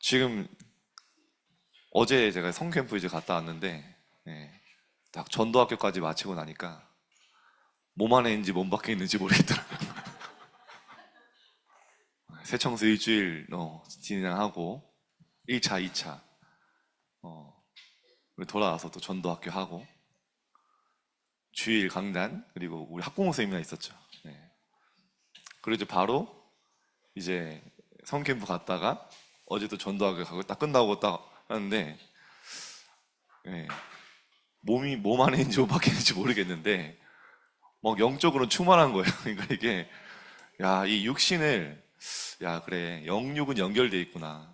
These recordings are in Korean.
지금 어제 제가 성캠프 이제 갔다 왔는데, 딱 전도학교까지 마치고 나니까 몸 안에 있는지 몸 밖에 있는지 모르겠더라고요. 새청소 일주일 진행하고 1차, 2차 돌아와서 또 전도학교 하고 주일 강단 그리고 우리 학부모 세미나 있었죠. 그리고 이제 바로 이제 성캠프 갔다가 어제도 전도학교 가고 딱 끝나고 딱 하는데 예, 몸 안에 있는지 몸 밖에 있는지 모르겠는데 막 영적으로는 충만한 거예요. 그러니까 이게 야, 이 육신을 야, 그래. 영육은 연결돼 있구나.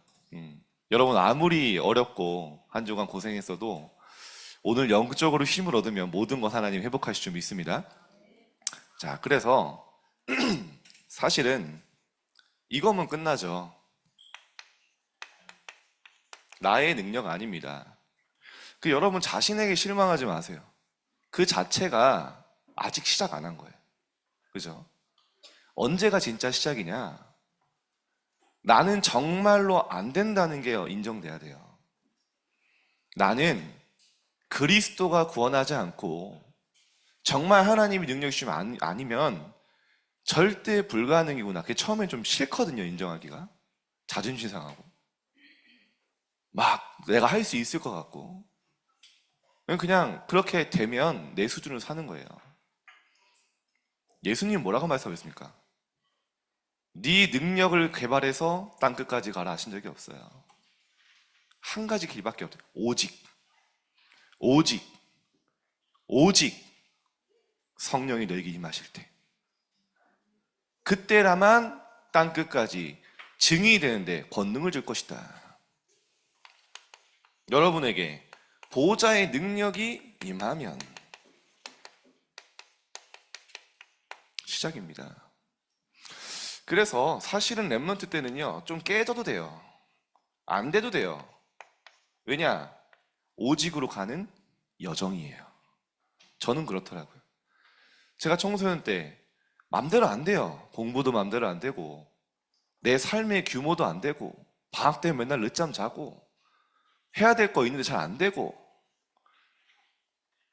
여러분 아무리 어렵고 한 주간 고생했어도 오늘 영적으로 힘을 얻으면 모든 것 하나님 회복하실 줄 믿습니다. 자, 그래서 사실은 이거면 끝나죠. 나의 능력 아닙니다. 여러분 자신에게 실망하지 마세요. 그 자체가 아직 시작 안 한 거예요. 그죠? 언제가 진짜 시작이냐? 나는 정말로 안 된다는 게 인정돼야 돼요. 나는 그리스도가 구원하지 않고 정말 하나님이 능력 주시면 아니면 절대 불가능이구나. 그게 처음엔 좀 싫거든요, 인정하기가. 자존심 상하고. 막 내가 할 수 있을 것 같고. 그냥 그렇게 되면 내 수준으로 사는 거예요. 예수님 뭐라고 말씀하셨습니까? 네 능력을 개발해서 땅끝까지 가라 하신 적이 없어요. 한 가지 길밖에 없어요. 오직, 오직 성령이 너에게 임하실 때. 그때라만 땅끝까지 증인이 되는데 권능을 줄 것이다. 여러분에게 보호자의 능력이 임하면 시작입니다. 그래서 사실은 랩런트 때는요, 좀 깨져도 돼요. 안 돼도 돼요. 왜냐? 오직으로 가는 여정이에요. 저는 그렇더라고요. 제가 청소년 때 맘대로 안 돼요. 공부도 맘대로 안 되고 내 삶의 규모도 안 되고 방학 때 맨날 늦잠 자고 해야 될 거 있는데 잘 안 되고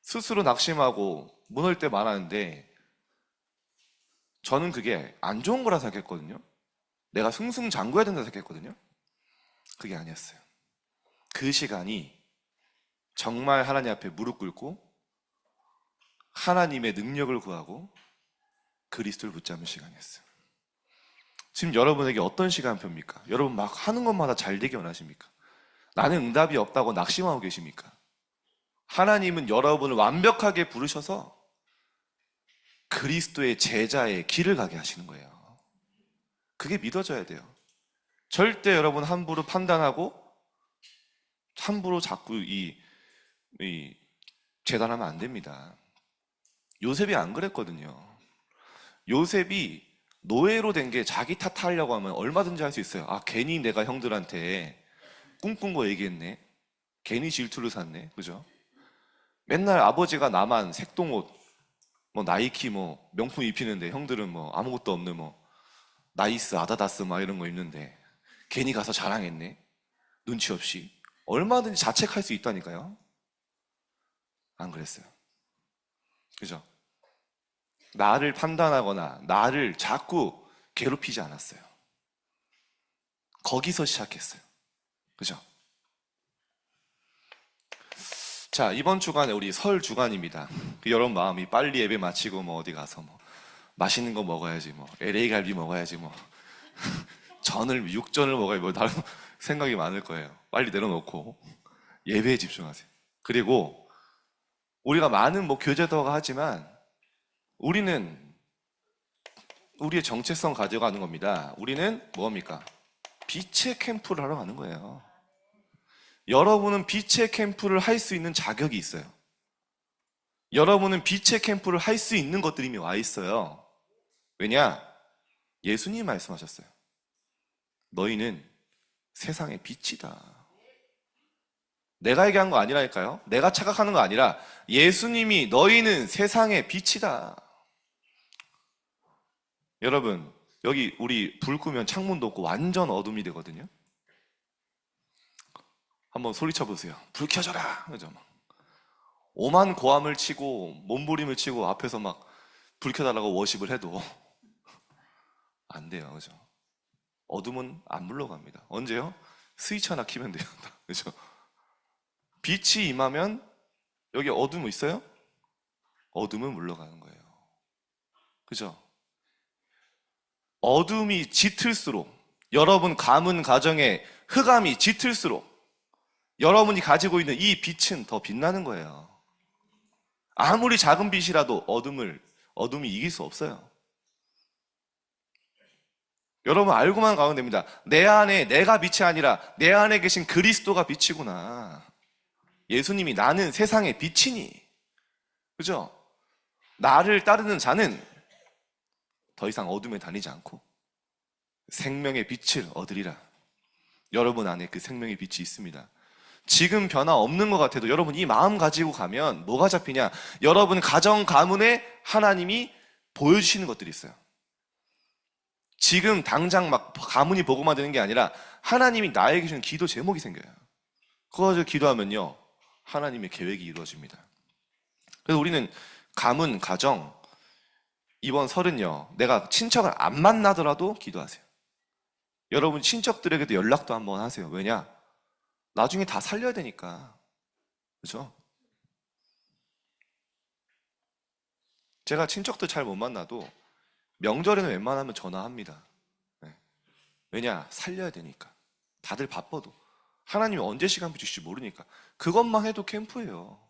스스로 낙심하고 무너질 때 많았는데 저는 그게 안 좋은 거라 생각했거든요. 내가 승승장구해야 된다 생각했거든요. 그게 아니었어요. 그 시간이 정말 하나님 앞에 무릎 꿇고 하나님의 능력을 구하고 그리스도를 붙잡는 시간이었어요. 지금 여러분에게 어떤 시간표입니까? 여러분 막 하는 것마다 잘 되기 원하십니까? 나는 응답이 없다고 낙심하고 계십니까? 하나님은 여러분을 완벽하게 부르셔서 그리스도의 제자의 길을 가게 하시는 거예요. 그게 믿어져야 돼요. 절대 여러분 함부로 판단하고 함부로 자꾸 재단하면 안 됩니다. 요셉이 안 그랬거든요. 요셉이 노예로 된 게 자기 탓하려고 하면 얼마든지 할 수 있어요. 아, 괜히 내가 형들한테 꿈꾼 거 얘기했네. 괜히 질투를 샀네. 그죠? 맨날 아버지가 나만 색동옷, 뭐 나이키 뭐 명품 입히는데 형들은 뭐 아무것도 없는 뭐 나이스, 아다다스 막 이런 거 입는데 괜히 가서 자랑했네. 눈치 없이. 얼마든지 자책할 수 있다니까요. 안 그랬어요. 그죠? 나를 판단하거나 나를 자꾸 괴롭히지 않았어요. 거기서 시작했어요. 그죠? 자, 이번 주간에 우리 설 주간입니다. 여러분 마음이 빨리 예배 마치고 뭐 어디 가서 뭐 맛있는 거 먹어야지 뭐 LA 갈비 먹어야지 뭐 육전을 먹어야지 뭐 다른 생각이 많을 거예요. 빨리 내려놓고 예배에 집중하세요. 그리고 우리가 많은 뭐 교제도 하지만 우리는 우리의 정체성 가져가는 겁니다. 우리는 뭡니까? 빛의 캠프를 하러 가는 거예요. 여러분은 빛의 캠프를 할 수 있는 자격이 있어요. 여러분은 빛의 캠프를 할 수 있는 것들이 이미 와 있어요. 왜냐? 예수님이 말씀하셨어요. 너희는 세상의 빛이다. 내가 얘기한 거 아니라니까요. 내가 착각하는 거 아니라 예수님이 너희는 세상의 빛이다. 여러분, 여기 우리 불 끄면 창문도 없고 완전 어둠이 되거든요. 한번 소리쳐 보세요. 불 켜져라. 그죠? 막 오만 고함을 치고 몸부림을 치고 앞에서 막 불 켜달라고 워십을 해도 안 돼요. 그죠? 어둠은 안 물러갑니다. 언제요? 스위치 하나 키면 돼요. 그죠? 빛이 임하면 여기 어둠 있어요? 어둠은 물러가는 거예요. 그죠? 어둠이 짙을수록 여러분 가문 가정의 흑암이 짙을수록 여러분이 가지고 있는 이 빛은 더 빛나는 거예요. 아무리 작은 빛이라도 어둠이 이길 수 없어요. 여러분 알고만 가면 됩니다. 내 안에 내가 빛이 아니라 내 안에 계신 그리스도가 빛이구나. 예수님이 나는 세상의 빛이니. 그죠? 나를 따르는 자는 더 이상 어둠에 다니지 않고 생명의 빛을 얻으리라. 여러분 안에 그 생명의 빛이 있습니다. 지금 변화 없는 것 같아도 여러분 이 마음 가지고 가면 뭐가 잡히냐? 여러분 가정 가문에 하나님이 보여주시는 것들이 있어요. 지금 당장 막 가문이 보고만 되는 게 아니라 하나님이 나에게 주는 기도 제목이 생겨요. 그거 가지고 기도하면요 하나님의 계획이 이루어집니다. 그래서 우리는 가문, 가정 이번 설은요 내가 친척을 안 만나더라도 기도하세요. 여러분 친척들에게도 연락도 한번 하세요. 왜냐? 나중에 다 살려야 되니까. 그렇죠? 제가 친척들 잘 못 만나도 명절에는 웬만하면 전화합니다. 네. 왜냐? 살려야 되니까. 다들 바빠도 하나님이 언제 시간 주실지 모르니까. 그것만 해도 캠프예요.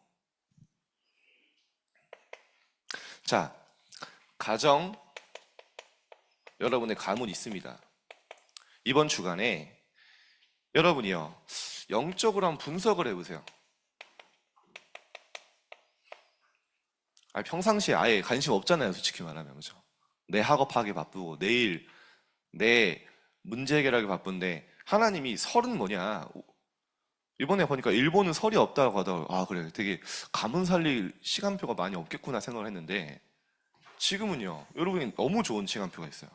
자, 가정 여러분의 가문 있습니다. 이번 주간에 여러분이요 영적으로 한번 분석을 해보세요. 평상시에 아예 관심 없잖아요. 솔직히 말하면. 그죠? 내 학업하기 바쁘고 내일 내 문제 해결하기 바쁜데 하나님이 설은 뭐냐. 이번에 보니까 일본은 설이 없다고 하더라고요. 그래 되게 가문 살릴 시간표가 많이 없겠구나 생각을 했는데 지금은요 여러분이 너무 좋은 시간표가 있어요.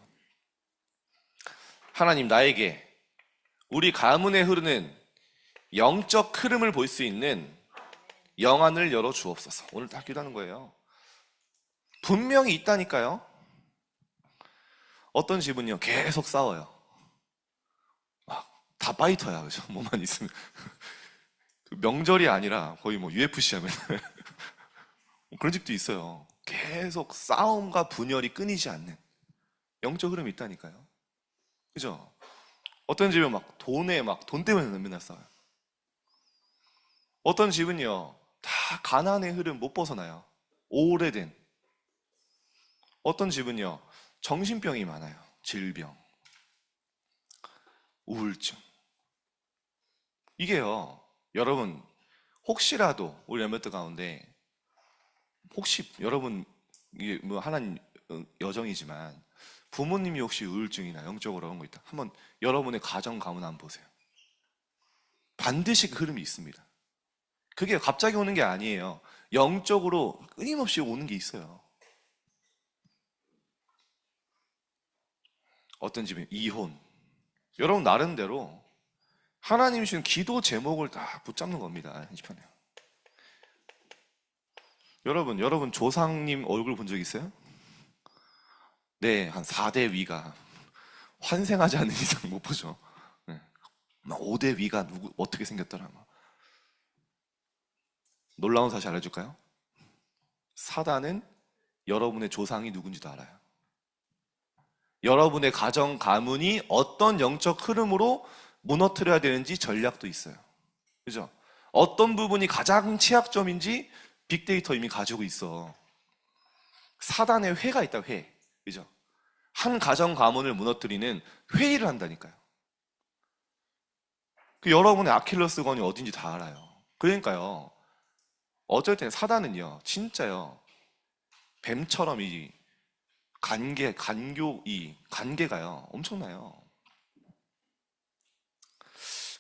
하나님 나에게 우리 가문에 흐르는 영적 흐름을 볼 수 있는 영안을 열어 주옵소서. 오늘 딱 기도하는 거예요. 분명히 있다니까요. 어떤 집은요 계속 싸워요. 다 파이터야. 그죠? 뭐만 있으면 명절이 아니라 거의 뭐 UFC 하면 그런 집도 있어요. 계속 싸움과 분열이 끊이지 않는 영적 흐름이 있다니까요. 그죠? 어떤 집은 돈 때문에 맨날 싸워요. 어떤 집은요 다 가난의 흐름 못 벗어나요. 오래된. 어떤 집은요 정신병이 많아요. 질병, 우울증. 이게요 여러분 혹시라도 우리 멤버들 가운데 혹시 여러분 이게 뭐 하나님 여정이지만 부모님이 혹시 우울증이나 영적으로 그런 거 있다. 한번 여러분의 가정 가문 한번 보세요. 반드시 그 흐름이 있습니다. 그게 갑자기 오는 게 아니에요. 영적으로 끊임없이 오는 게 있어요. 어떤 집은 이혼. 여러분 나름대로 하나님이 주신 기도 제목을 다 붙잡는 겁니다. 편해요. 여러분 조상님 얼굴 본 적 있어요? 네, 한 4대 위가 환생하지 않는 이상 못 보죠. 네. 5대 위가 어떻게 생겼더라. 놀라운 사실 알려줄까요? 사단은 여러분의 조상이 누군지도 알아요. 여러분의 가정 가문이 어떤 영적 흐름으로 무너뜨려야 되는지 전략도 있어요. 그죠? 어떤 부분이 가장 취약점인지 빅데이터 이미 가지고 있어. 사단의 회가 있다, 회. 그죠? 한 가정 가문을 무너뜨리는 회의를 한다니까요. 여러분의 아킬레스건이 어딘지 다 알아요. 그러니까요. 어쩔 땐 사단은요, 진짜요. 뱀처럼 관계가요. 엄청나요.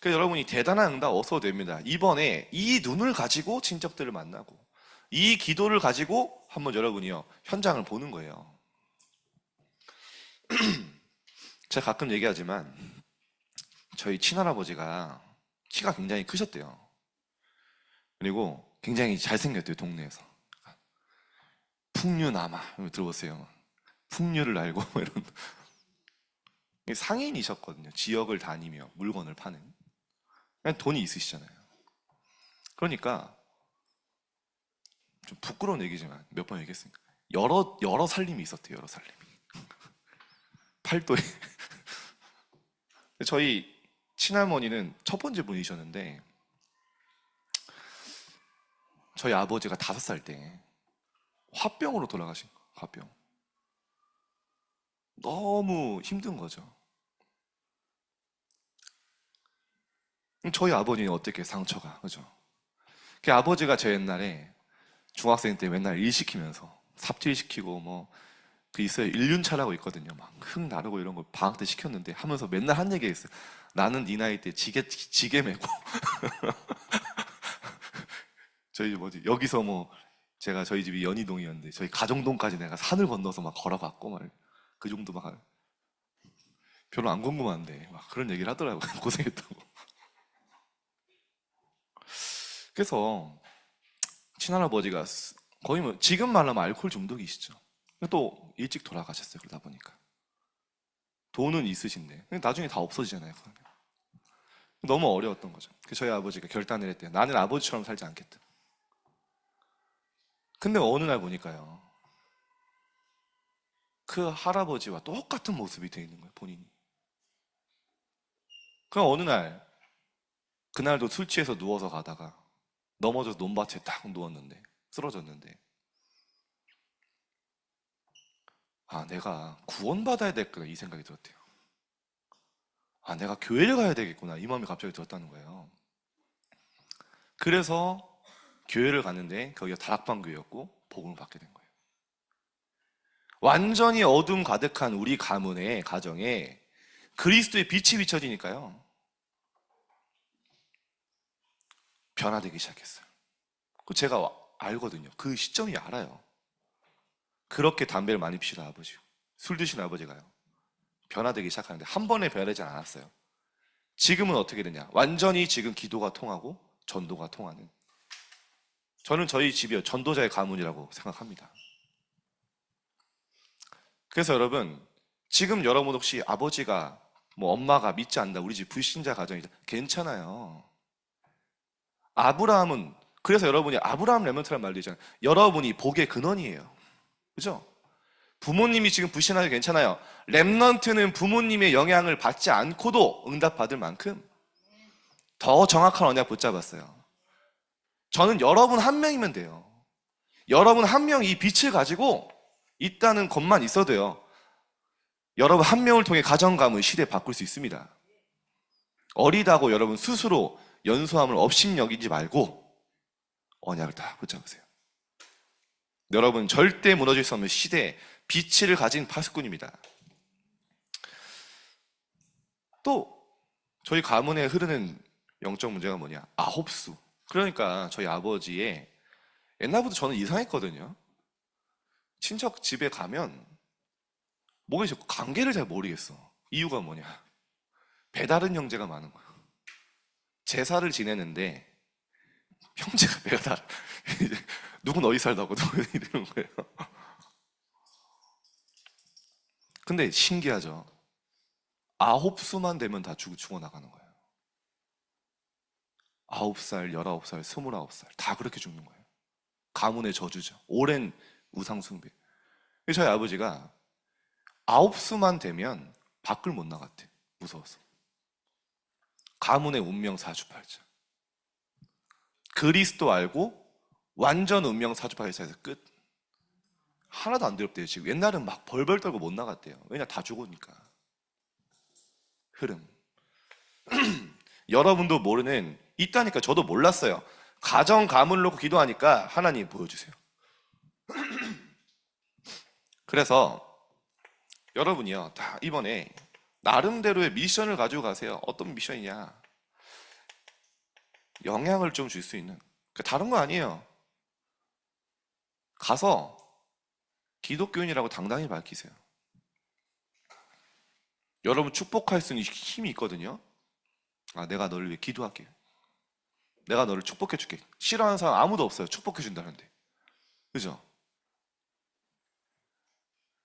그래서 여러분이 대단한 응답 얻어도 됩니다. 이번에 이 눈을 가지고 친척들을 만나고 이 기도를 가지고 한번 여러분이요 현장을 보는 거예요. 제가 가끔 얘기하지만 저희 친할아버지가 키가 굉장히 크셨대요. 그리고 굉장히 잘생겼대요, 동네에서. 풍류남아, 들어보세요. 풍류를 알고 이런 상인이셨거든요. 지역을 다니며 물건을 파는. 그냥 돈이 있으시잖아요. 그러니까 좀 부끄러운 얘기지만 몇 번 얘기했으니까 여러 살림이 있었대요. 여러 살림이. 팔도에. 저희 친할머니는 첫 번째 분이셨는데 저희 아버지가 5살 때 화병으로 돌아가신 거예요. 화병. 너무 힘든 거죠. 저희 아버지는 어떻게 상처가, 그죠? 그 아버지가 저 옛날에 중학생 때 맨날 일 시키면서 삽질 시키고 뭐 그 있어요. 일륜차라고 있거든요. 막 흙 나르고 이런 거 방학 때 시켰는데 하면서 맨날 한 얘기가 있어요. 나는 네 나이 때 지게 메고 저희 뭐지 여기서 뭐 제가 저희 집이 연희동이었는데 저희 가정동까지 내가 산을 건너서 막 걸어갔고 막 그 정도 막 별로 안 궁금한데 막 그런 얘기를 하더라고요. 고생했다고. 그래서 친할아버지가 거의 뭐 지금 말하면 알코올 중독이시죠. 또 일찍 돌아가셨어요. 그러다 보니까 돈은 있으신데 나중에 다 없어지잖아요. 그러면. 너무 어려웠던 거죠. 그래서 저희 아버지가 결단을 했대요. 나는 아버지처럼 살지 않겠다. 근데 어느 날 보니까요. 그 할아버지와 똑같은 모습이 돼 있는 거예요. 본인이. 그럼 어느 날 그날도 술 취해서 누워서 가다가 넘어져서 논밭에 딱 누웠는데 쓰러졌는데 아 내가 구원받아야 될구나 이 생각이 들었대요. 아 내가 교회를 가야 되겠구나 이 마음이 갑자기 들었다는 거예요. 그래서 교회를 갔는데 거기가 다락방 교회였고 복음을 받게 된 거예요. 완전히 어둠 가득한 우리 가문의 가정에 그리스도의 빛이 비춰지니까요. 변화되기 시작했어요. 제가 알거든요. 그 시점이 알아요. 그렇게 담배를 많이 피시던 아버지, 술 드시는 아버지가요. 변화되기 시작하는데 한 번에 변하지 않았어요. 지금은 어떻게 되냐? 완전히 지금 기도가 통하고 전도가 통하는. 저는 저희 집이 전도자의 가문이라고 생각합니다. 그래서 여러분, 지금 여러분 혹시 아버지가 뭐 엄마가 믿지 않는다. 우리 집 불신자 가정이다. 괜찮아요. 아브라함은 그래서 여러분이 아브라함 레몬트란 말도 있잖아요. 여러분이 복의 근원이에요. 그죠? 부모님이 지금 불신하셔도 괜찮아요. 렘넌트는 부모님의 영향을 받지 않고도 응답받을 만큼 더 정확한 언약 붙잡았어요. 저는 여러분 한 명이면 돼요. 여러분 한 명 이 빛을 가지고 있다는 것만 있어도요. 여러분 한 명을 통해 가정감을 시대 바꿀 수 있습니다. 어리다고 여러분 스스로 연소함을 업신여기지 말고 언약을 다 붙잡으세요. 여러분 절대 무너질 수 없는 시대의 빛을 가진 파수꾼입니다. 또 저희 가문에 흐르는 영적 문제가 뭐냐? 아홉수. 그러니까 저희 아버지의 옛날부터 저는 이상했거든요. 친척 집에 가면 뭐가 있어? 관계를 잘 모르겠어. 이유가 뭐냐? 배다른 형제가 많은 거예요. 제사를 지내는데 형제가 배가 누군 어디 살다고 누군 이러는 거예요. 근데 신기하죠. 9수만 되면 다 죽어나가는 거예요. 9살, 19살, 29살 다 그렇게 죽는 거예요. 가문의 저주죠. 오랜 우상숭배. 저희 아버지가 9수만 되면 밖을 못 나갔대. 무서워서. 가문의 운명 사주팔자. 그리스도 알고 완전 운명 사주팔자에서 끝. 하나도 안 두렵대요. 지금 옛날은 막 벌벌 떨고 못 나갔대요. 왜냐 다 죽으니까. 흐름. 여러분도 모르는 있다니까 저도 몰랐어요. 가정 가문을 놓고 기도하니까 하나님 보여주세요. 그래서 여러분이요 다 이번에 나름대로의 미션을 가지고 가세요. 어떤 미션이냐? 영향을 좀 줄 수 있는. 다른 거 아니에요. 가서 기독교인이라고 당당히 밝히세요. 여러분 축복할 수 있는 힘이 있거든요. 아, 내가 너를 위해 기도할게. 내가 너를 축복해 줄게. 싫어하는 사람 아무도 없어요. 축복해 준다는데. 그죠?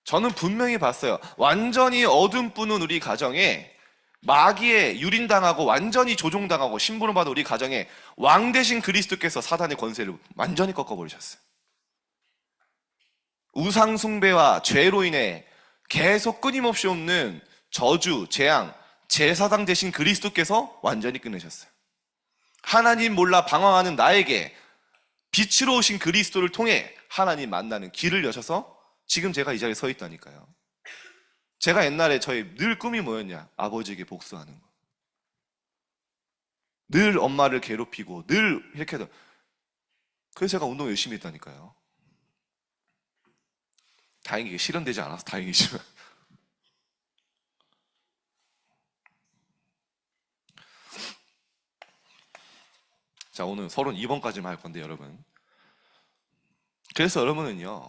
저는 분명히 봤어요. 완전히 어둠뿐은 우리 가정에 마귀에 유린당하고 완전히 조종당하고 심부름 받은 우리 가정에 왕 대신 그리스도께서 사단의 권세를 완전히 꺾어버리셨어요. 우상 숭배와 죄로 인해 계속 끊임없이 없는 저주, 재앙, 제사장 대신 그리스도께서 완전히 끊으셨어요. 하나님 몰라 방황하는 나에게 빛으로 오신 그리스도를 통해 하나님 만나는 길을 여셔서 지금 제가 이 자리에 서 있다니까요. 제가 옛날에 저의 늘 꿈이 뭐였냐? 아버지에게 복수하는 거. 늘 엄마를 괴롭히고 늘 이렇게 해도 그래서 제가 운동 열심히 했다니까요. 다행히 이게 실현되지 않아서 다행이지만 자, 오늘 32번까지만 할 건데 여러분, 그래서 여러분은요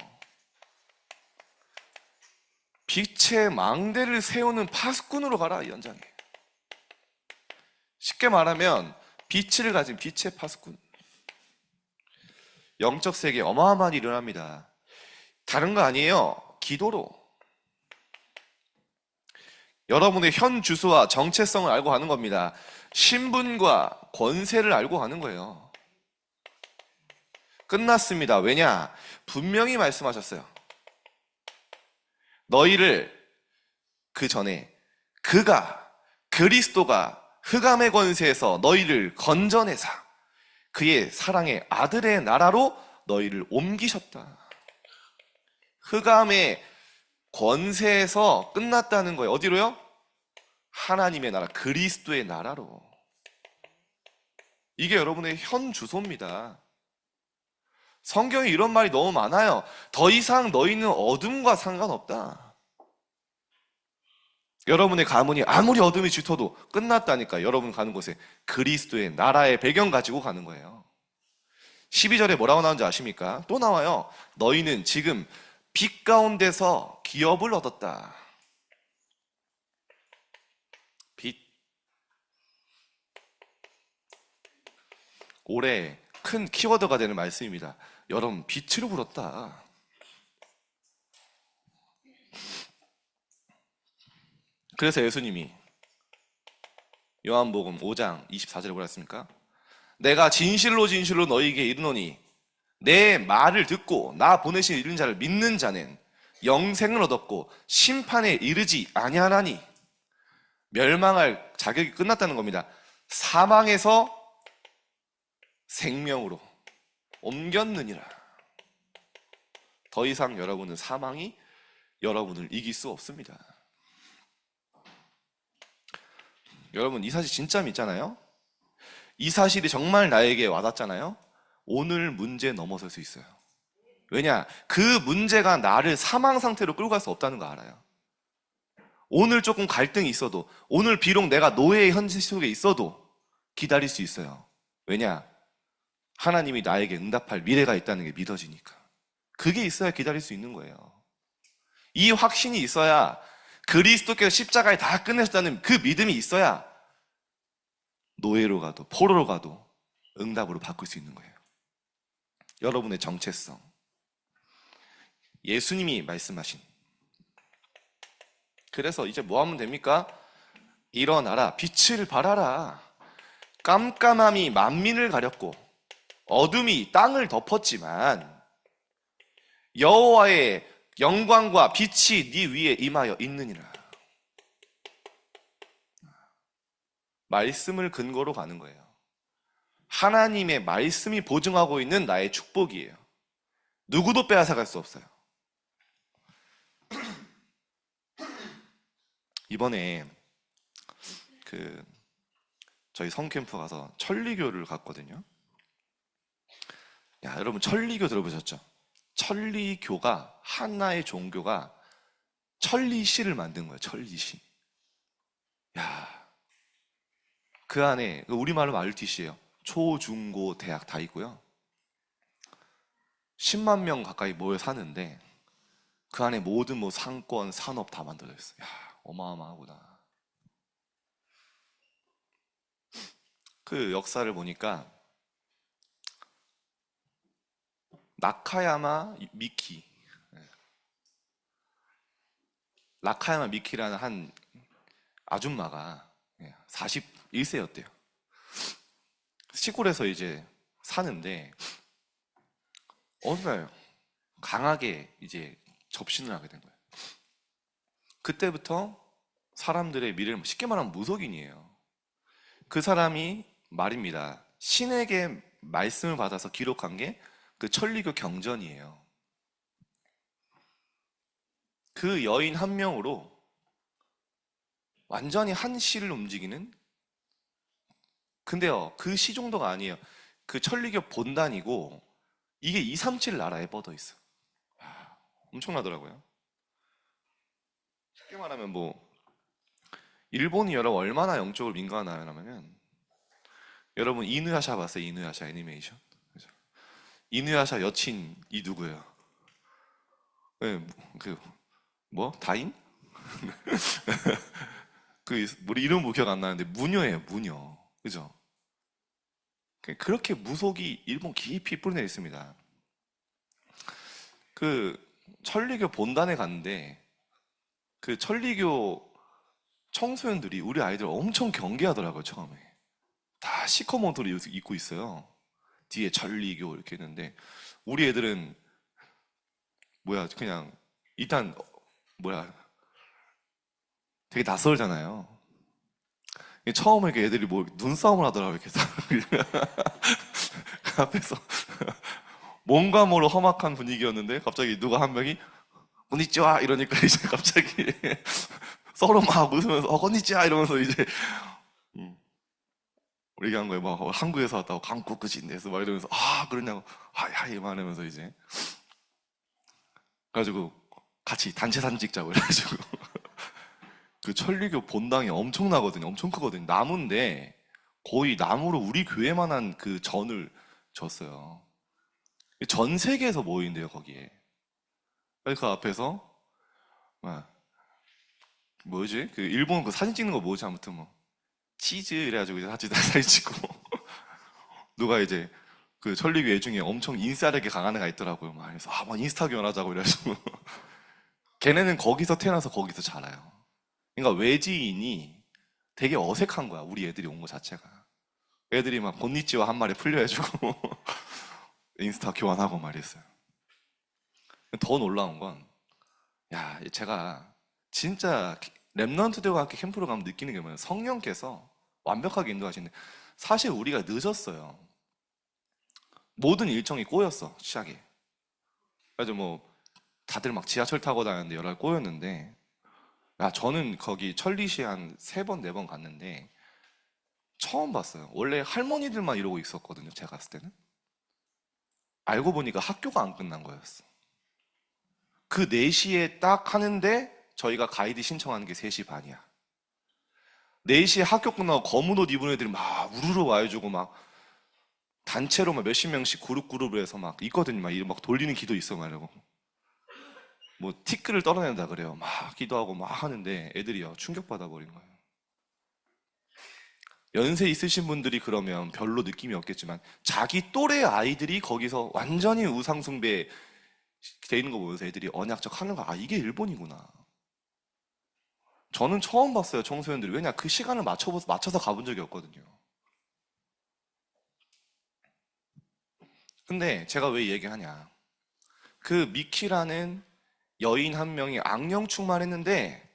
빛의 망대를 세우는 파수꾼으로 가라, 이 연장에. 쉽게 말하면 빛을 가진 빛의 파수꾼. 영적 세계에 어마어마한 일이 일어납니다. 다른 거 아니에요. 기도로. 여러분의 현 주소와 정체성을 알고 가는 겁니다. 신분과 권세를 알고 가는 거예요. 끝났습니다. 왜냐? 분명히 말씀하셨어요. 너희를 그 전에 그리스도가 흑암의 권세에서 너희를 건져내사 그의 사랑의 아들의 나라로 너희를 옮기셨다. 흑암의 권세에서 끝났다는 거예요. 어디로요? 하나님의 나라, 그리스도의 나라로. 이게 여러분의 현 주소입니다. 성경에 이런 말이 너무 많아요. 더 이상 너희는 어둠과 상관없다. 여러분의 가문이 아무리 어둠이 짙어도 끝났다니까. 여러분 가는 곳에 그리스도의 나라의 배경 가지고 가는 거예요. 12절에 뭐라고 나오는지 아십니까? 또 나와요. 너희는 지금 빛 가운데서 기업을 얻었다. 빛. 올해 큰 키워드가 되는 말씀입니다. 여러분, 빛으로 불었다. 그래서 예수님이 요한복음 5장 24절에 뭐라 했습니까? 내가 진실로 진실로 너희에게 이르노니 내 말을 듣고 나 보내신 이른 자를 믿는 자는 영생을 얻었고 심판에 이르지 아니하나니. 멸망할 자격이 끝났다는 겁니다. 사망에서 생명으로 옮겼느니라. 더 이상 여러분은 사망이 여러분을 이길 수 없습니다. 여러분, 이 사실 진짜 믿잖아요? 이 사실이 정말 나에게 와닿잖아요? 오늘 문제 넘어설 수 있어요. 왜냐? 그 문제가 나를 사망 상태로 끌고 갈 수 없다는 거 알아요. 오늘 조금 갈등이 있어도, 오늘 비록 내가 노예의 현실 속에 있어도 기다릴 수 있어요. 왜냐? 하나님이 나에게 응답할 미래가 있다는 게 믿어지니까. 그게 있어야 기다릴 수 있는 거예요. 이 확신이 있어야, 그리스도께서 십자가에 다 끝내셨다는 그 믿음이 있어야 노예로 가도 포로로 가도 응답으로 바꿀 수 있는 거예요. 여러분의 정체성, 예수님이 말씀하신. 그래서 이제 뭐 하면 됩니까? 일어나라, 빛을 발하라. 깜깜함이 만민을 가렸고 어둠이 땅을 덮었지만 여호와의 영광과 빛이 네 위에 임하여 있느니라. 말씀을 근거로 가는 거예요. 하나님의 말씀이 보증하고 있는 나의 축복이에요. 누구도 빼앗아갈 수 없어요. 이번에 저희 성캠프 가서 천리교를 갔거든요. 야, 여러분 천리교 들어보셨죠? 천리교가, 하나의 종교가 천리시를 만든 거예요. 천리시. 야, 그 안에 우리말로 RTC예요. 초, 중, 고, 대학 다 있고요. 10만 명 가까이 모여 사는데 그 안에 모든 상권, 산업 다 만들어져 있어요. 야, 어마어마하구나. 그 역사를 보니까 나카야마 미키. 나카야마 미키라는 한 아줌마가 41세였대요. 시골에서 이제 사는데 어느 날 강하게 이제 접신을 하게 된 거예요. 그때부터 사람들의 미래를 쉽게 말하면 무속인이에요. 그 사람이 말입니다. 신에게 말씀을 받아서 기록한 게 그 천리교 경전이에요. 그 여인 한 명으로 완전히 한 시를 움직이는, 근데요, 그 시 정도가 아니에요. 그 천리교 본단이고, 이게 237 나라에 뻗어 있어. 엄청나더라고요. 쉽게 말하면 일본이 여러분 얼마나 영적으로 민감하냐면, 여러분 이누야샤 봤어요? 이누야샤 애니메이션? 그죠? 이누야샤 여친이 누구예요? 네, 다인? 우리 이름 기억 안 나는데 무녀예요, 무녀. 그죠? 그렇게 무속이 일본 깊이 뿌리내 있습니다. 그 천리교 본단에 갔는데 그 천리교 청소년들이 우리 아이들 엄청 경계하더라고요, 처음에. 다 시커먼 옷을 입고 있어요. 뒤에 천리교 이렇게 있는데 우리 애들은 그냥 일단 되게 낯설잖아요. 처음에 이렇게 애들이 눈싸움을 하더라고요, 이렇게. 그 앞에서 뭔가 모로 험악한 분위기였는데 갑자기 누가 한 명이 건니찌와 이러니까 이제 갑자기 서로 막 웃으면서 건니찌와 이러면서 이제 우리 한 거에 막 한국에서 왔다고 한국 끝인데서 막 이러면서 그러냐고 하이 말하면서 이제 그래가지고 같이 단체 사진 찍자고 그래가지고 그 천리교 본당이 엄청나거든요. 엄청 크거든요. 나무인데 거의 나무로 우리 교회만한 그 전을 줬어요. 전 세계에서 모인대요, 거기에. 그 앞에서 그 일본 그 사진 찍는 거 뭐지? 아무튼 치즈 이래가지고 이제 사진 찍고 누가 이제 그 천리교 중에 엄청 인싸력이 강한 애가 있더라고요. 막 그래서 인스타교환 하자고 이래가지고 걔네는 거기서 태어나서 거기서 자라요. 그러니까 외지인이 되게 어색한 거야. 우리 애들이 온 거 자체가. 애들이 막 곤니찌와 한 마리 풀려해주고 인스타 교환하고 말이었어요. 더 놀라운 건 제가 진짜 랩넌트 대와 함께 캠프로 가면 느끼는 게 뭐냐면 성령께서 완벽하게 인도하시는데 사실 우리가 늦었어요. 모든 일정이 꼬였어, 시작에. 그래서 다들 막 지하철 타고 다녔는데 여러 꼬였는데 저는 거기 천리시에 한 3번, 4번 갔는데 처음 봤어요. 원래 할머니들만 이러고 있었거든요, 제가 갔을 때는. 알고 보니까 학교가 안 끝난 거였어. 그 4시에 딱 하는데 저희가 가이드 신청하는 게 3시 반이야. 4시에 학교 끝나고 검은 옷 입은 애들이 막 우르르 와가지고 막 단체로 막 몇십 명씩 그룹으로 해서 막 있거든요. 막 돌리는 기도 있어 말이고. 티끌을 떨어낸다 그래요. 막 기도하고 막 하는데 애들이요 충격받아 버린 거예요. 연세 있으신 분들이 그러면 별로 느낌이 없겠지만 자기 또래 아이들이 거기서 완전히 우상숭배 돼 있는 거 보면서 애들이 언약적 하는 거 이게 일본이구나. 저는 처음 봤어요, 청소년들이. 왜냐 그 시간을 맞춰서 가본 적이 없거든요. 근데 제가 왜 얘기하냐, 그 미키라는 여인 한 명이 악령 충만했는데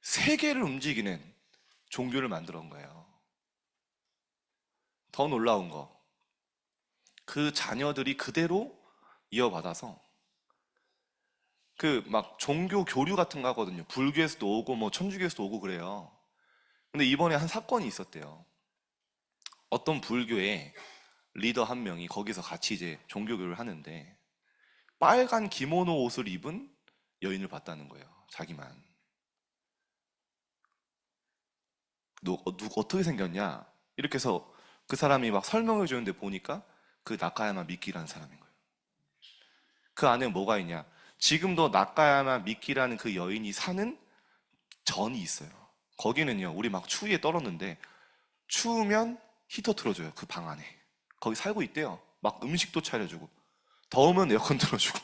세계를 움직이는 종교를 만들어 온 거예요. 더 놀라운 거, 그 자녀들이 그대로 이어받아서 그 막 종교 교류 같은 거 하거든요. 불교에서도 오고 천주교에서도 오고 그래요. 근데 이번에 한 사건이 있었대요. 어떤 불교의 리더 한 명이 거기서 같이 이제 종교교류를 하는데 빨간 기모노 옷을 입은 여인을 봤다는 거예요. 자기만. 너 어떻게 생겼냐? 이렇게 해서 그 사람이 막 설명해 주는데 보니까 그 나카야마 미키라는 사람인 거예요. 그 안에 뭐가 있냐? 지금도 나카야마 미키라는 그 여인이 사는 전이 있어요. 거기는요, 우리 막 추위에 떨었는데 추우면 히터 틀어줘요. 그 방 안에. 거기 살고 있대요. 막 음식도 차려주고. 더우면 에어컨 틀어주고.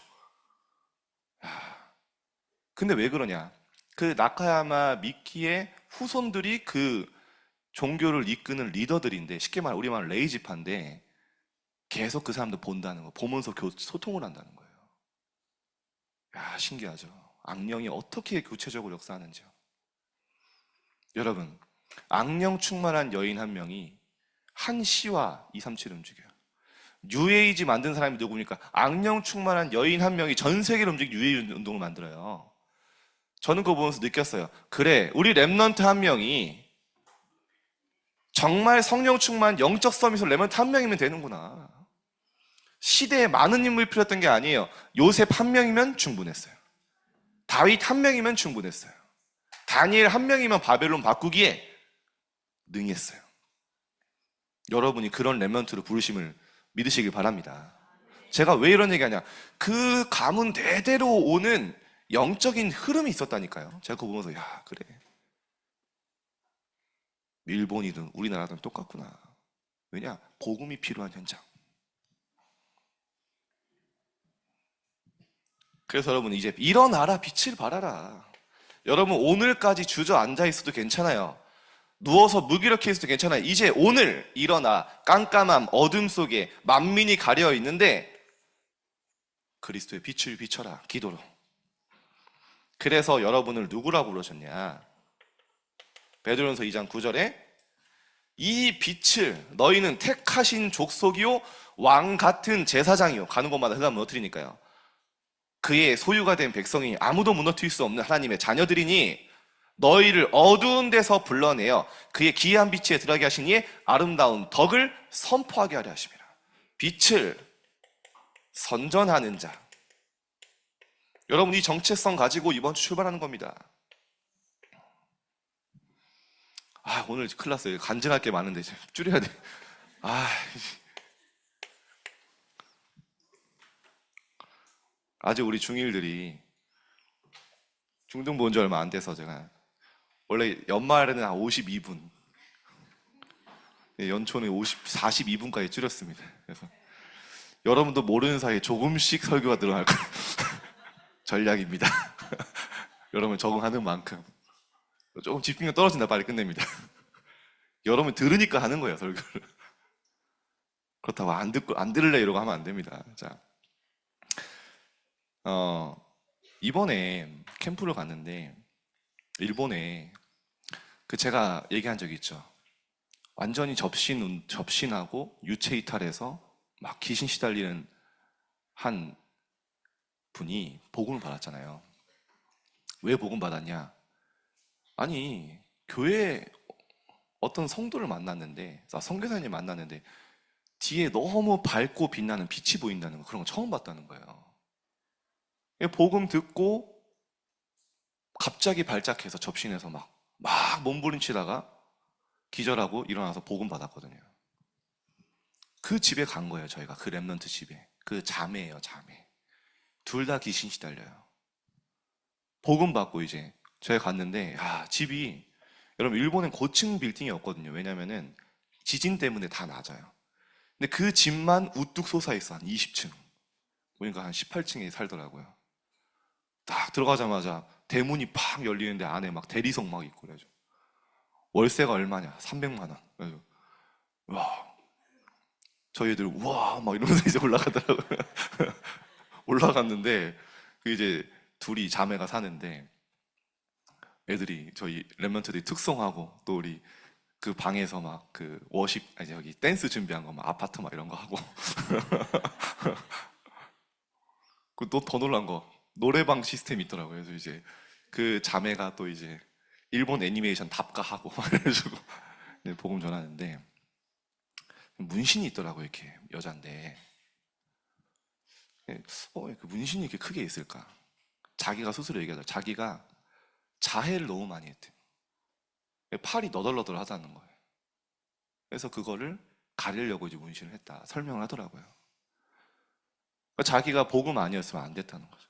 근데 왜 그러냐? 그 나카야마 미키의 후손들이 그 종교를 이끄는 리더들인데, 쉽게 말해 우리말 레이지파인데, 계속 그 사람들 본다는 거, 보면서 소통을 한다는 거예요. 야, 신기하죠. 악령이 어떻게 구체적으로 역사하는지요. 여러분, 악령 충만한 여인 한 명이 한 시와 237을 움직여요. 뉴에이지 만든 사람이 누구니까 악령 충만한 여인 한 명이 전 세계를 움직이는 뉴에이지 운동을 만들어요. 저는 그거 보면서 느꼈어요. 그래, 우리 랩넌트 한 명이 정말 성령 충만 영적 서밋으로 랩넌트 한 명이면 되는구나. 시대에 많은 인물이 필요했던 게 아니에요. 요셉 한 명이면 충분했어요. 다윗 한 명이면 충분했어요. 다니엘 한 명이면 바벨론 바꾸기에 능했어요. 여러분이 그런 랩넌트로 부르심을 믿으시길 바랍니다. 제가 왜 이런 얘기하냐? 그 가문 대대로 오는 영적인 흐름이 있었다니까요. 제가 그거 보면서 야, 그래. 일본이든 우리나라든 똑같구나. 왜냐? 복음이 필요한 현장. 그래서 여러분, 이제 일어나라, 빛을 발하라. 여러분, 오늘까지 주저앉아 있어도 괜찮아요. 누워서 무기력해 있어도 괜찮아요. 이제 오늘 일어나. 깜깜함, 어둠 속에 만민이 가려 있는데 그리스도의 빛을 비춰라, 기도로. 그래서 여러분을 누구라고 부르셨냐? 베드로전서 2장 9절에 이 빛을 너희는 택하신 족속이요 왕 같은 제사장이요. 가는 곳마다 흑암 무너뜨리니까요. 그의 소유가 된 백성이 아무도 무너뜨릴 수 없는 하나님의 자녀들이니 너희를 어두운 데서 불러내어 그의 기이한 빛에 들어가게 하시니 아름다운 덕을 선포하게 하려 하심이라. 빛을 선전하는 자. 여러분, 이 정체성 가지고 이번 주 출발하는 겁니다. 오늘 큰일 났어요. 간증할 게 많은데 줄여야 돼. 아직 우리 중1들이 중등부 온 지 얼마 안 돼서 제가 원래 연말에는 한 52분, 연초는 42분까지 줄였습니다. 그래서 여러분도 모르는 사이에 조금씩 설교가 늘어날 거예요. 전략입니다. 여러분 적응하는 만큼. 조금 집중력 떨어진다 빨리 끝냅니다. 여러분 들으니까 하는 거예요, 설교를. 그렇다고 안 들을래 이러고 하면 안 됩니다. 자, 이번에 캠프를 갔는데 일본에 제가 얘기한 적이 있죠. 완전히 접신하고 유체 이탈해서 막 귀신 시달리는 한 분이 복음을 받았잖아요. 왜 복음 받았냐? 아니, 교회에 어떤 성도를 만났는데, 선교사님 만났는데 뒤에 너무 밝고 빛나는 빛이 보인다는 거, 그런 거 처음 봤다는 거예요. 복음 듣고 갑자기 발작해서 접신해서 막 몸부림치다가 기절하고 일어나서 복음 받았거든요. 그 집에 간 거예요, 저희가. 그 랩넌트 집에. 그 자매예요, 자매. 둘 다 귀신 시달려요. 복음 받고 이제 저희 갔는데, 집이, 여러분, 일본엔 고층 빌딩이 없거든요. 왜냐면은 지진 때문에 다 낮아요. 근데 그 집만 우뚝 솟아있어. 한 20층. 그러니까 한 18층에 살더라고요. 딱 들어가자마자 대문이 팍 열리는데 안에 막 대리석 막 있고 그래죠. 월세가 얼마냐? 300만 원. 그래서 와, 저희들 우와 막 이러면서 이제 올라가더라고요. 올라갔는데 그 이제 둘이 자매가 사는데 애들이 저희 랩런트들이 특성하고 또 우리 그 방에서 막 그 워십 아니 여기 댄스 준비한 거 막 아파트 막 이런 거 하고 그 또 더 놀란 거 노래방 시스템이 있더라고요. 그래서 이제 그 자매가 또 이제 일본 애니메이션 답가하고 그래가지고 복음 전하는데 문신이 있더라고요. 이렇게 여잔데 그 문신이 이렇게 크게 있을까? 자기가 스스로 얘기하더라고요. 자기가 자해를 너무 많이 했대요. 팔이 너덜너덜 하다는 거예요. 그래서 그거를 가리려고 이제 문신을 했다 설명을 하더라고요. 그러니까 자기가 복음 아니었으면 안 됐다는 거죠.